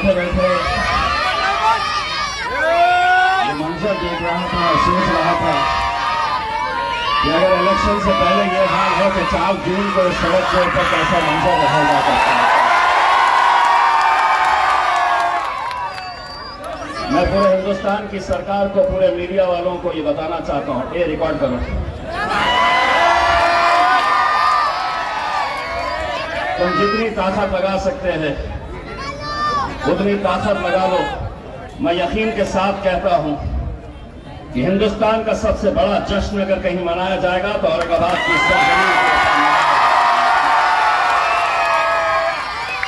बैठे बैठे ये मंजर देख रहा था, सोच रहा था कि अगर इलेक्शन से पहले ये हाल है कि 4 जून को इस सड़क के ऊपर कैसा मंजर रहेगा करता। मैं पूरे हिंदुस्तान की सरकार को, पूरे मीडिया वालों को ये बताना चाहता हूं, ये रिकॉर्ड करो। तुम जितनी ताकत लगा सकते हैं उतनी ताकत लगा लो। मैं यकीन के साथ कहता हूं कि हिंदुस्तान का सबसे बड़ा जश्न अगर कहीं मनाया जाएगा तो औरंगाबाद की सरजमीन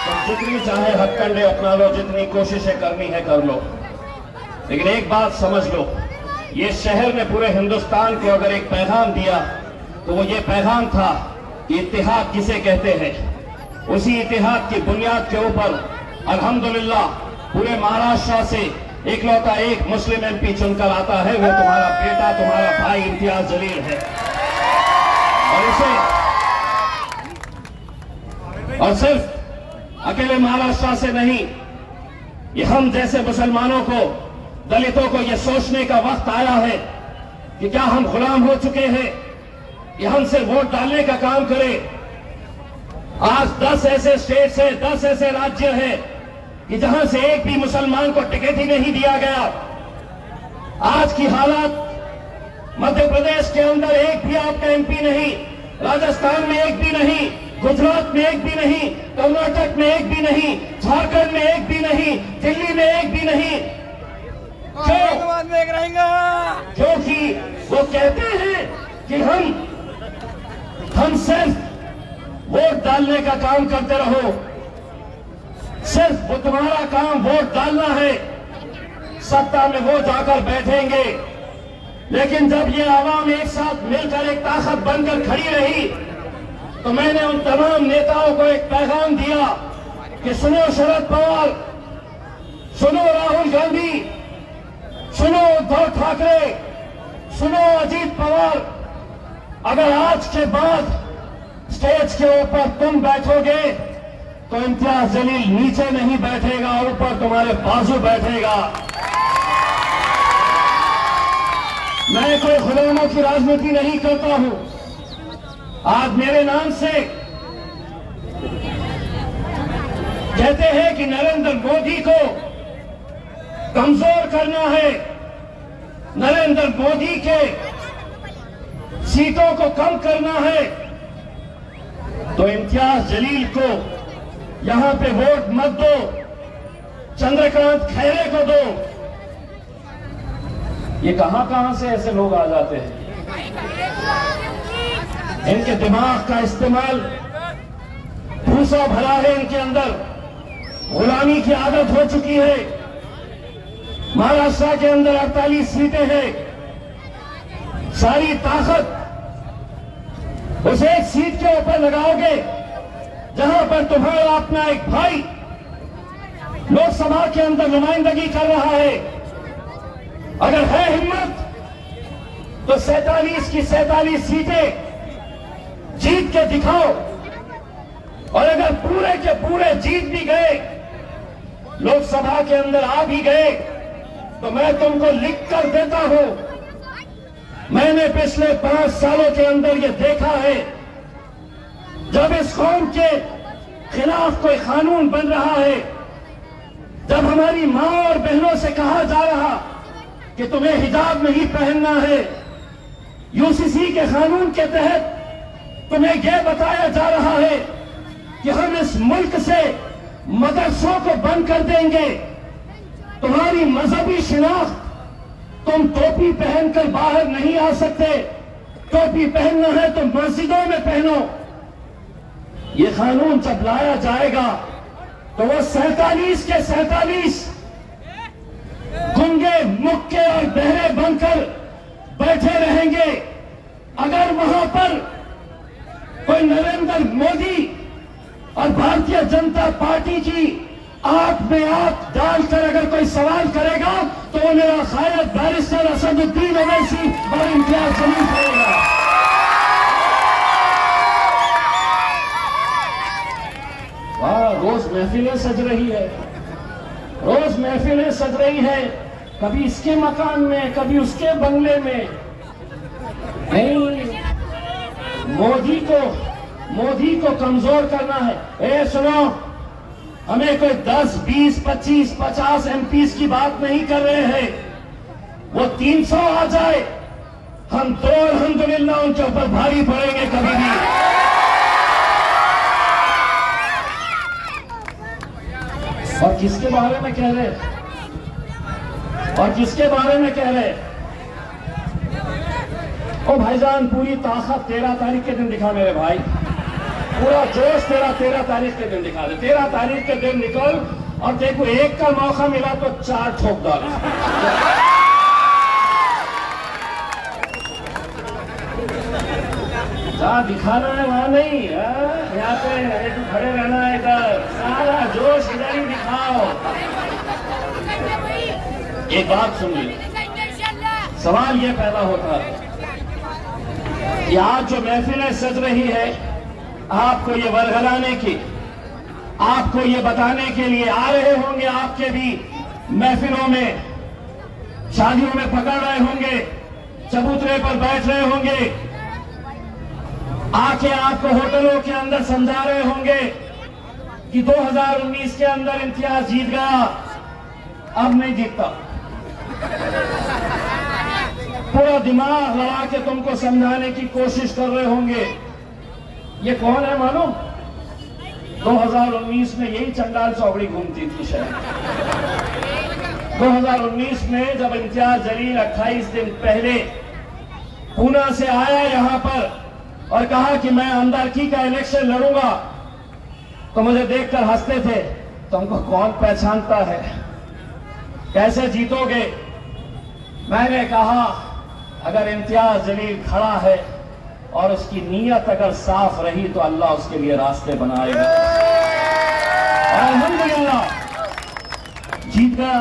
तुम जितनी चाहे हथकंडे अपना लो, जितनी कोशिशें करनी है कर लो, लेकिन एक बात समझ लो, ये शहर ने पूरे हिंदुस्तान को अगर एक पैगाम दिया तो वो ये पैगाम था कि इत्तेहाद किसे कहते हैं। उसी इत्तेहाद की बुनियाद के ऊपर अल्हम्दुलिल्लाह पूरे महाराष्ट्र से इकलौता एक मुस्लिम एमपी चुनकर आता है, वो तुम्हारा बेटा, तुम्हारा भाई इम्तियाज जलील है। और सिर्फ अकेले महाराष्ट्र से नहीं, ये हम जैसे मुसलमानों को, दलितों को ये सोचने का वक्त आया है कि क्या हम गुलाम हो चुके हैं कि हम सिर्फ वोट डालने का काम करें। आज 10 ऐसे स्टेट्स हैं, 10 ऐसे राज्य हैं कि जहां से एक भी मुसलमान को टिकट ही नहीं दिया गया। आज की हालत, मध्य प्रदेश के अंदर एक भी आपका एमपी नहीं, राजस्थान में एक भी नहीं, गुजरात में एक भी नहीं, कर्नाटक में एक भी नहीं, झारखंड में एक भी नहीं, दिल्ली में एक भी नहीं। क्योंकि वो कहते हैं कि हम सिर्फ वोट डालने का काम करते रहो, सिर्फ वो तुम्हारा काम वोट डालना है, सत्ता में वो जाकर बैठेंगे। लेकिन जब ये आवाम एक साथ मिलकर एक ताकत बनकर खड़ी रही तो मैंने उन तमाम नेताओं को एक पैगाम दिया कि सुनो शरद पवार, सुनो राहुल गांधी, सुनो उद्धव ठाकरे, सुनो अजीत पवार, अगर आज के बाद स्टेज के ऊपर तुम बैठोगे तो इम्तियाज जलील नीचे नहीं बैठेगा, ऊपर तुम्हारे बाजू बैठेगा। मैं कोई गुलामों की राजनीति नहीं करता हूं। आज मेरे नाम से कहते हैं कि नरेंद्र मोदी को कमजोर करना है, नरेंद्र मोदी के सीटों को कम करना है, तो इम्तियाज जलील को यहां पे वोट मत दो, चंद्रकांत खैरे को दो। ये कहां से ऐसे लोग आ जाते हैं, इनके दिमाग का इस्तेमाल भूसा भरा है इनके अंदर, गुलामी की आदत हो चुकी है। महाराष्ट्र के अंदर 48 सीटें हैं, सारी ताकत उस एक सीट के ऊपर लगाओगे जहां पर तुम्हारा अपना एक भाई लोकसभा के अंदर नुमाइंदगी कर रहा है। अगर है हिम्मत तो 47 की 47 सीटें जीत के दिखाओ, और अगर पूरे के पूरे जीत भी गए, लोकसभा के अंदर आ भी गए, तो मैं तुमको लिख कर देता हूं, मैंने पिछले 5 सालों के अंदर ये देखा है, जब इस कौम के खिलाफ कोई कानून बन रहा है, जब हमारी मां और बहनों से कहा जा रहा कि तुम्हें हिजाब नहीं पहनना है, यूसीसी के कानून के तहत तुम्हें यह बताया जा रहा है कि हम इस मुल्क से मदरसों को बंद कर देंगे, तुम्हारी मजहबी शिनाख्त, तुम टोपी पहनकर बाहर नहीं आ सकते, टोपी पहनना है तो मस्जिदों में पहनो। ये कानून जब लाया जाएगा तो वो 47 के 47 गुंगे, मुक्के और बहरे बनकर बैठे रहेंगे। अगर वहां पर कोई नरेंद्र मोदी और भारतीय जनता पार्टी की आंख में आंख डालकर अगर कोई सवाल करेगा तो वो मेरा शायद बैरिस्टर असदुद्दीन ओवैसी और इम्तियाज जलील करेगा। वहां रोज महफिलें सज रही है, रोज महफिलें सज रही है, कभी इसके मकान में, कभी उसके बंगले में। नहीं, मोदी को कमजोर करना है। ए सुनो, हमें कोई 10, 20, 25, 50 एमपीज की बात नहीं कर रहे हैं। वो 300 आ जाए, हम तो अल्हम्दुलिल्लाह उनके ऊपर भारी पड़ेंगे कभी भी। और किसके बारे में कह रहे, और किसके बारे में कह रहे? ओ भाईजान, पूरी ताकत 13 तारीख के दिन दिखा मेरे भाई, पूरा जोश 13 तारीख के दिन दिखा दे। 13 तारीख के दिन निकल और देखो, एक का मौका मिला तो 4 ठोक डाल। जहां दिखाना है वहां नहीं, यहाँ पे खड़े रहना है इधर, सारा जोश इधर ही दिखाओ। एक बात सुन ली, सवाल ये पैदा होता है कि आज जो महफिलें सज रही है, आपको ये वरगलाने की, आपको ये बताने के लिए आ रहे होंगे, आपके भी महफिलों में, शादियों में पकड़ रहे होंगे, चबूतरे पर बैठ रहे होंगे, आके आपको होटलों के अंदर समझा रहे होंगे कि 2019 के अंदर इम्तियाज जीत गया, अब नहीं जीतता। पूरा दिमाग लगा के तुमको समझाने की कोशिश कर रहे होंगे। ये कौन है मालूम? 2019 में यही चंडाल चौकड़ी घूमती थी शायद। 2019 में जब इम्तियाज जलील 28 दिन पहले पूना से आया यहां पर और कहा कि मैं अंदरकी का इलेक्शन लड़ूंगा, तो मुझे देखकर हंसते थे, तुमको कौन पहचानता है, कैसे जीतोगे? मैंने कहा, अगर इम्तियाज जलील खड़ा है और उसकी नीयत अगर साफ रही तो अल्लाह उसके लिए रास्ते बनाएगा। अल्हम्दुलिल्लाह जीत गया।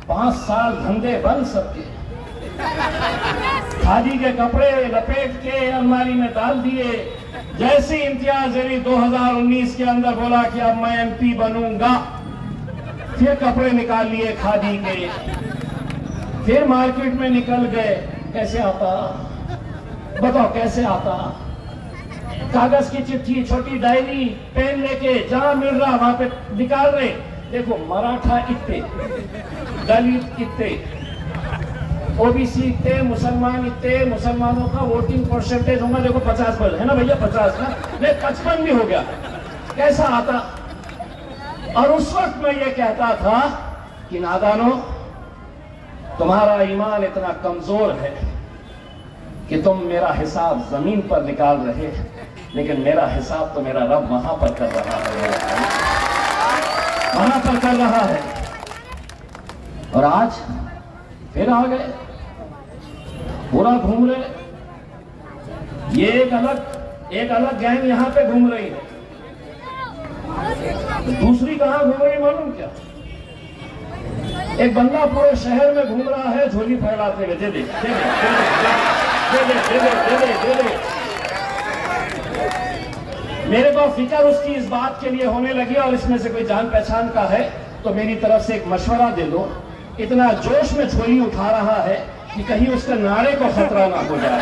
5 साल धंधे बंद सबके, खादी के कपड़े लपेट के अलमारी में डाल दिए। जैसे इम्तियाज जलील 2019 के अंदर बोला कि अब मैं एमपी बनूंगा, फिर कपड़े निकाल लिए खादी के, फिर मार्केट में निकल गए। कैसे आता बताओ, कैसे आता? कागज की चिट्ठी, छोटी डायरी, पेन लेके जहां मिल रहा वहां पे निकाल रहे। देखो, मराठा इतने, दलित इतने, ओबीसी इतने, मुसलमान इतने, मुसलमानों का वोटिंग परसेंटेज होगा देखो 50% है ना भैया, 50 ना, नहीं 55 भी हो गया। कैसा आता? और उस वक्त मैं ये कहता था कि नादानो, तुम्हारा ईमान इतना कमजोर है कि तुम मेरा हिसाब जमीन पर निकाल रहे, लेकिन मेरा हिसाब तो मेरा रब वहां पर कर रहा है, वहां पर कर रहा है। और आज फिर आ गए, पूरा घूम रहे। ये एक अलग गैंग यहां पे घूम रही है, दूसरी कहां घूम रही मालूम क्या? एक बंदा पूरे शहर में घूम रहा है झोली फैलाते हुए, दे दे दे दे दे दे दे दे दे दे। मेरे को फिक्र उसकी इस बात के लिए होने लगी, और इसमें से कोई जान पहचान का है तो मेरी तरफ से एक मशवरा दे दो। इतना जोश में झोली उठा रहा है कि कहीं उसके नारे को खतरा ना हो जाए,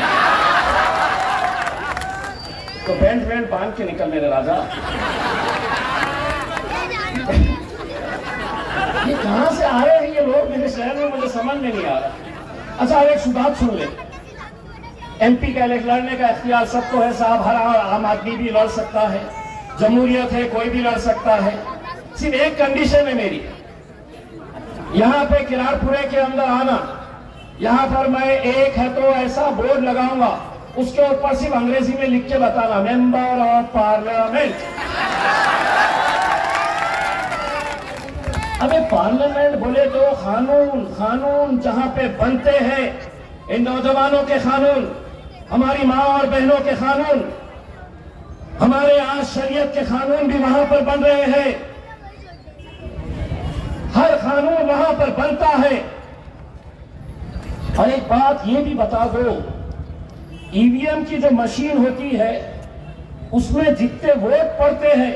तो बैंड बांध के निकल मेरे राजा। ये कहां से आ रहे हैं ये लोग मेरे शहर में, मुझे समझ में नहीं आ रहा। अच्छा, एक बात सुन ले, एमपी का इलेक्शन लड़ने का इख्तियार सबको है साहब, हर आम आदमी भी लड़ सकता है, जमहूरियत है, कोई भी लड़ सकता है। सिर्फ एक कंडीशन है मेरी, यहां पे किरारपुरे के अंदर आना, यहां पर मैं एक है तो ऐसा बोर्ड लगाऊंगा, उसके ऊपर सिर्फ अंग्रेजी में लिख के बताना, मेंबर ऑफ पार्लियामेंट। अबे पार्लियामेंट बोले तो कानून जहां पे बनते हैं, इन नौजवानों के कानून, हमारी माँ और बहनों के कानून, हमारे आज शरीयत के कानून भी वहां पर बन रहे हैं। हर कानून वहां पर बनता है। और एक बात ये भी बता दो, ईवीएम की जो मशीन होती है उसमें जितने वोट पड़ते हैं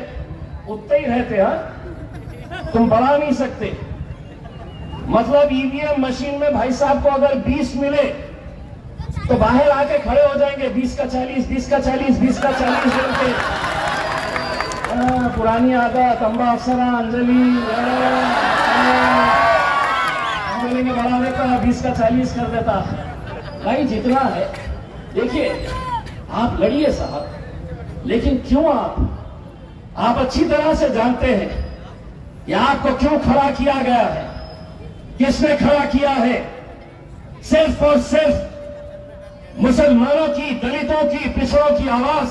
उतने ही रहते हैं। तुम बढ़ा नहीं सकते। मतलब ईवीएम मशीन में भाई साहब को अगर 20 मिले तो बाहर आके खड़े हो जाएंगे, 20 का 40, 20 का 40, 20 का 40 बोलते। पुरानी आदत, अम्बा अफसरा, अंजलि में बढ़ा देता, 20 का 40 कर देता। भाई जितना है देखिए, आप लड़िए साहब, लेकिन क्यों आप अच्छी तरह से जानते हैं कि आपको क्यों खड़ा किया गया है, किसने खड़ा किया है। सिर्फ और सिर्फ मुसलमानों की, दलितों की, पिछड़ों की आवाज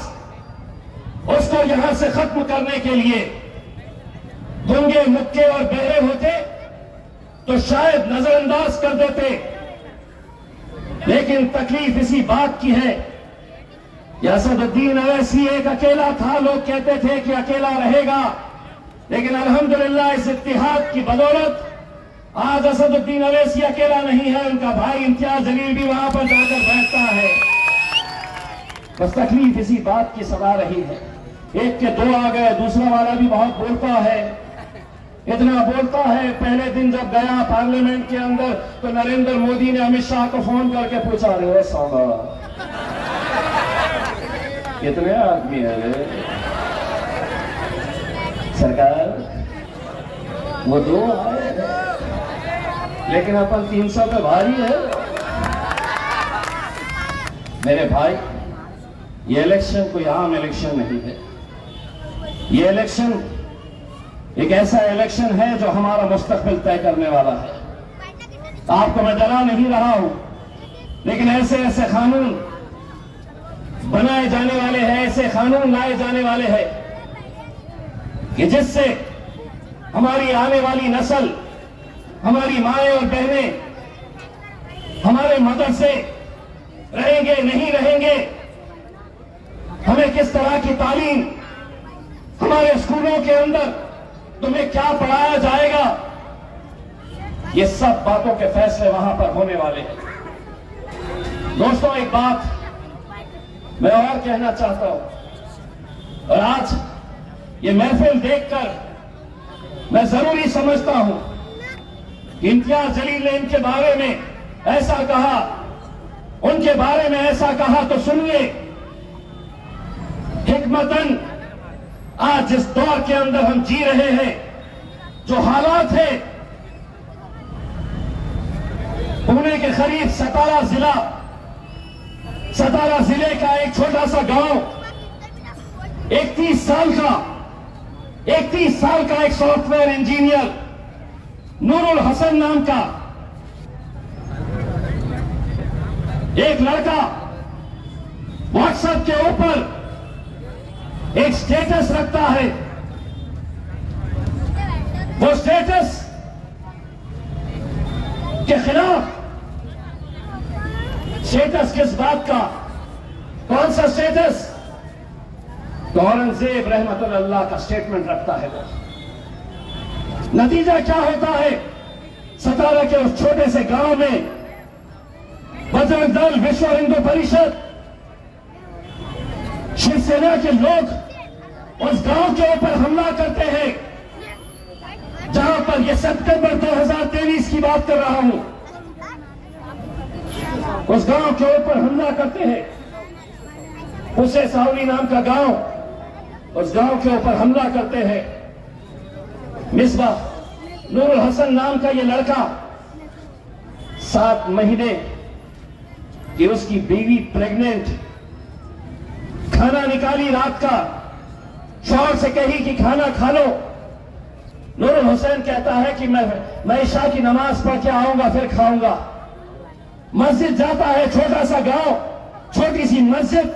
उसको यहां से खत्म करने के लिए। गूंगे, मुक्के और बहरे होते तो शायद नजरअंदाज कर देते, लेकिन तकलीफ इसी बात की है कि असदुद्दीन अवैसी एक अकेला था। लोग कहते थे कि अकेला रहेगा, लेकिन अल्हम्दुलिल्लाह इस इत्तिहाद की बदौलत आज असदुद्दीन अवैसी अकेला नहीं है, उनका भाई इम्तियाज जलील भी वहां पर जाकर बैठता है। बस तकलीफ इसी बात की सदा रही है। एक के दो आ गए, दूसरा वाला भी बहुत बोलता है, इतना बोलता है। पहले दिन जब गया पार्लियामेंट के अंदर तो नरेंद्र मोदी ने अमित शाह को फोन करके पूछा, रे सौगा कितने आदमी है रे सरकार? वो 2 आए, लेकिन अपन 300 पे भारी है। मेरे भाई, ये इलेक्शन कोई आम इलेक्शन नहीं है। ये इलेक्शन एक ऐसा इलेक्शन है जो हमारा मुस्तकबिल तय करने वाला है। आपको मैं डरा नहीं रहा हूं, लेकिन ऐसे ऐसे कानून बनाए जाने वाले हैं, ऐसे कानून लाए जाने वाले हैं कि जिससे हमारी आने वाली नस्ल, हमारी माएं और बहनें हमारे मदरसे रहेंगे नहीं रहेंगे, हमें किस तरह की तालीम, हमारे स्कूलों के अंदर तुम्हें क्या पढ़ाया जाएगा, ये सब बातों के फैसले वहां पर होने वाले हैं। दोस्तों, एक बात मैं और कहना चाहता हूं, और आज ये महफिल देखकर मैं जरूरी समझता हूं कि इम्तियाज जलील ने इनके बारे में ऐसा कहा, उनके बारे में ऐसा कहा, तो सुनिए। हिकमतन आज जिस दौर के अंदर हम जी रहे हैं, जो हालात है, पुणे के करीब सतारा जिले का एक छोटा सा गांव, 31 साल का एक सॉफ्टवेयर इंजीनियर नूरुल हसन नाम का एक लड़का व्हाट्सएप के ऊपर एक स्टेटस रखता है। वो स्टेटस के खिलाफ, स्टेटस किस बात का, कौन सा स्टेटस? तो औरंगजेब रहमतुल्लाह का स्टेटमेंट रखता है वो। नतीजा क्या होता है? सतारा के उस छोटे से गांव में बजरंग दल, विश्व हिंदू परिषद, शिवसेना के लोग उस गांव के ऊपर हमला करते हैं, जहां पर यह सितंबर 2023 की बात कर रहा हूं। उस गांव के ऊपर हमला करते हैं, उसे सावली नाम का गांव, उस गांव के ऊपर हमला करते हैं। मिसबाह नूरुल हसन नाम का ये लड़का, 7 महीने की उसकी बीवी प्रेग्नेंट, खाना निकाली रात का, शौहर से कही कि खाना खा लो। नूरुल हुसैन कहता है कि मैं इशा की नमाज पढ़ के आऊंगा फिर खाऊंगा। मस्जिद जाता है, छोटा सा गांव, छोटी सी मस्जिद,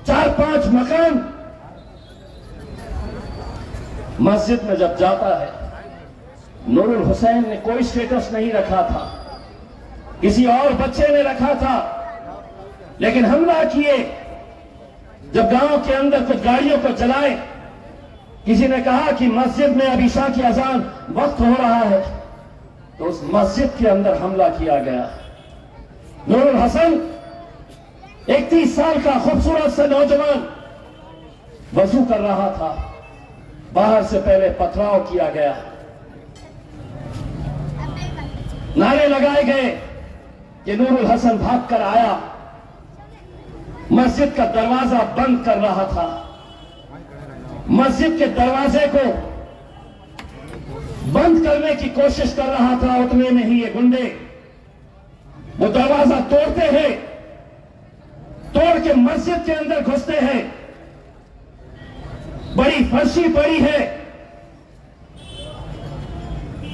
4-5 मकान। मस्जिद में जब जाता है, नूरुल हुसैन ने कोई स्टेटस नहीं रखा था, किसी और बच्चे ने रखा था, लेकिन हमला किए। जब गांव के अंदर कुछ गाड़ियों को जलाए, किसी ने कहा कि मस्जिद में अभी ईशा की अजान वक्त हो रहा है, तो उस मस्जिद के अंदर हमला किया गया। नूरुल हसन 31 साल का खूबसूरत सा नौजवान वजू कर रहा था, बाहर से पहले पथराव किया गया, नारे लगाए गए कि नूरुल हसन भागकर आया, मस्जिद का दरवाजा बंद कर रहा था, मस्जिद के दरवाजे को बंद करने की कोशिश कर रहा था। उतने में ही ये गुंडे वो दरवाजा तोड़ते हैं, तोड़ के मस्जिद के अंदर घुसते हैं। बड़ी फर्शी पड़ी है,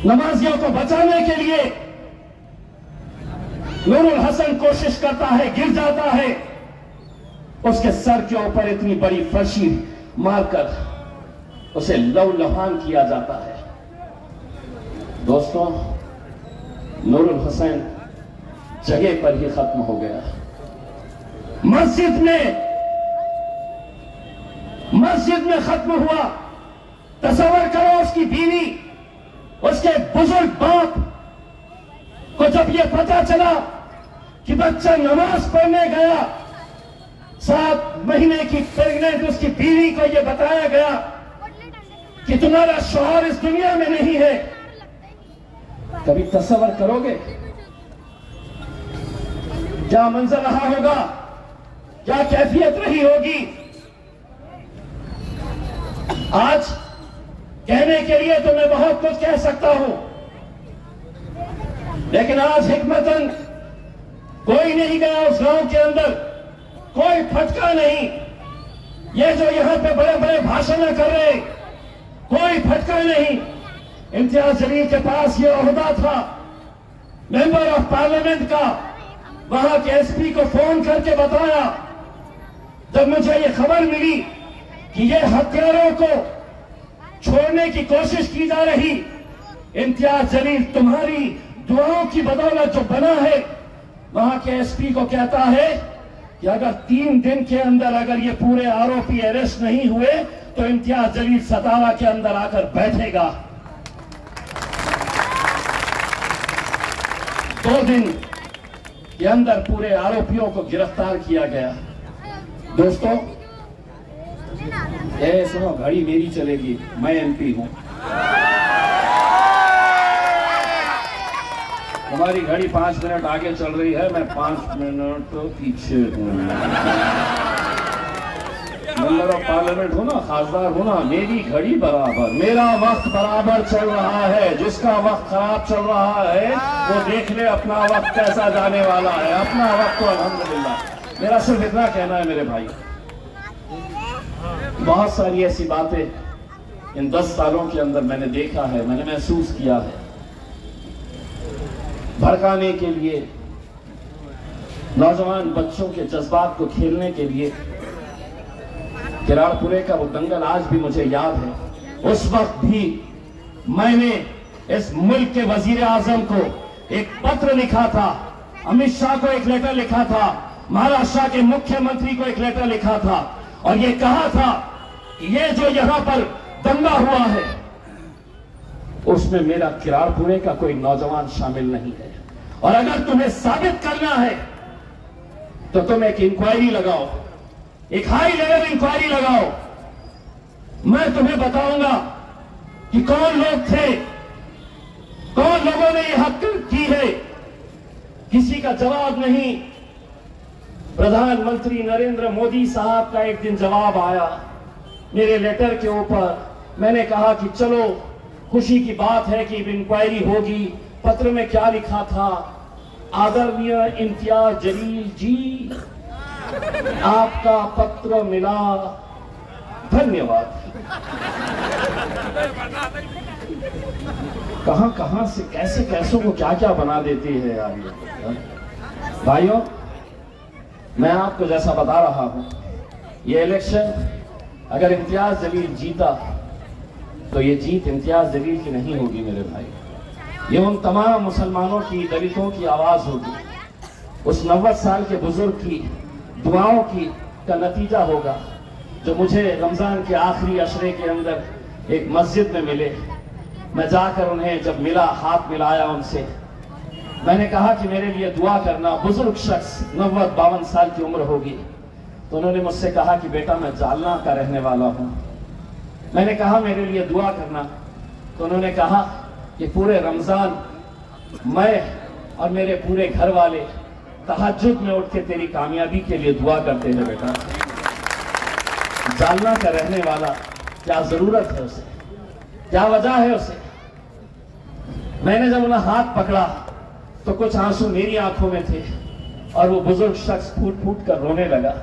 नमाजियों को बचाने के लिए नूरुल हसन कोशिश करता है, गिर जाता है, उसके सर के ऊपर इतनी बड़ी फर्शी मारकर उसे लहूलुहान किया जाता है। दोस्तों, नूरुल हसन जगह पर ही खत्म हो गया। मस्जिद में खत्म हुआ। तसव्वुर करो, उसकी बीवी, उसके बुजुर्ग बाप को जब यह पता चला कि बच्चा नमाज पढ़ने गया, 7 महीने की प्रेग्नेंट उसकी बीवी को यह बताया गया कि तुम्हारा शौहर इस दुनिया में नहीं है, कभी तसव्वुर करोगे क्या मंजर रहा होगा, क्या कैफियत रही होगी? आज कहने के लिए तो मैं बहुत कुछ कह सकता हूं, लेकिन आज हिकमतन कोई नहीं गया उस गांव के अंदर, कोई फटका नहीं। ये जो यहां पे बड़े बड़े भाषण कर रहे, कोई फटका नहीं। इम्तियाज जलील के पास ये ओहदा था मेंबर ऑफ पार्लियामेंट का। वहां के एसपी को फोन करके बताया, जब मुझे ये खबर मिली कि ये हत्यारों को छोड़ने की कोशिश की जा रही, इम्तियाज जलील तुम्हारी दुआओं की बदौलत जो बना है, वहां के एसपी को कहता है कि अगर 3 दिन के अंदर अगर ये पूरे आरोपी अरेस्ट नहीं हुए तो इम्तियाज जलील सतारा के अंदर आकर बैठेगा। 2 दिन के अंदर पूरे आरोपियों को गिरफ्तार किया गया। दोस्तों, सुनो, घड़ी मेरी चलेगी, मैं एमपी हूं, हमारी घड़ी 5 मिनट आगे चल रही है, मैं 5 मिनट तो पीछे हूं। मेंबर ऑफ पार्लियामेंट हूं ना, खासदार हूं ना, मेरी घड़ी बराबर, मेरा वक्त बराबर चल रहा है। जिसका वक्त खराब चल रहा है वो देख ले अपना वक्त कैसा जाने वाला है। अपना वक्त तो अल्हम्दुलिल्लाह। मेरा सिर्फ इतना कहना है मेरे भाई, बहुत सारी ऐसी बातें इन 10 सालों के अंदर मैंने देखा है, मैंने महसूस किया है। भड़काने के लिए, नौजवान बच्चों के जज्बात को खेलने के लिए, किराड़पुरे का वो दंगल आज भी मुझे याद है। उस वक्त भी मैंने इस मुल्क के वजीर आजम को एक पत्र लिखा था, अमित शाह को एक लेटर लिखा था, महाराष्ट्र के मुख्यमंत्री को एक लेटर लिखा था, और ये कहा था कि ये जो यहां पर दंगा हुआ है उसमें मेरा किराड़पुरे का कोई नौजवान शामिल नहीं है, और अगर तुम्हें साबित करना है तो तुम एक इंक्वायरी लगाओ, एक हाई लेवल इंक्वायरी लगाओ। मैं तुम्हें बताऊंगा कि कौन लोग थे, कौन लोगों ने यह हरकत की है। किसी का जवाब नहीं। प्रधानमंत्री नरेंद्र मोदी साहब का एक दिन जवाब आया मेरे लेटर के ऊपर। मैंने कहा कि चलो, खुशी की बात है कि इंक्वायरी होगी। पत्र में क्या लिखा था? आदरणीय इम्तियाज जलील जी, आपका पत्र मिला, धन्यवाद। कहां से कैसे कैसों को क्या क्या बना देती है यार ये। भाइयों, मैं आपको जैसा बता रहा हूं, ये इलेक्शन अगर इम्तियाज जलील जीता तो ये जीत इम्तियाज जलील की नहीं होगी मेरे भाई, ये उन तमाम मुसलमानों की, दलितों की आवाज होगी, उस 90 साल के बुजुर्ग की दुआओं की का नतीजा होगा, जो मुझे रमजान के आखिरी अशरे के अंदर एक मस्जिद में मिले। मैं जाकर उन्हें जब मिला, हाथ मिलाया उनसे, मैंने कहा कि मेरे लिए दुआ करना। बुजुर्ग शख्स, 90-52 साल की उम्र होगी, तो उन्होंने मुझसे कहा कि बेटा मैं जालना का रहने वाला हूं, मैंने कहा मेरे लिए दुआ करना, तो उन्होंने कहा कि पूरे रमजान मैं और मेरे पूरे घर वाले तहज्जुद में उठ के तेरी कामयाबी के लिए दुआ करते हैं बेटा। जालना का रहने वाला, क्या जरूरत है उसे, क्या वजह है उसे। मैंने जब उन्हें हाथ पकड़ा तो कुछ आंसू मेरी आंखों में थे और वो बुजुर्ग शख्स फूट फूट कर रोने लगा।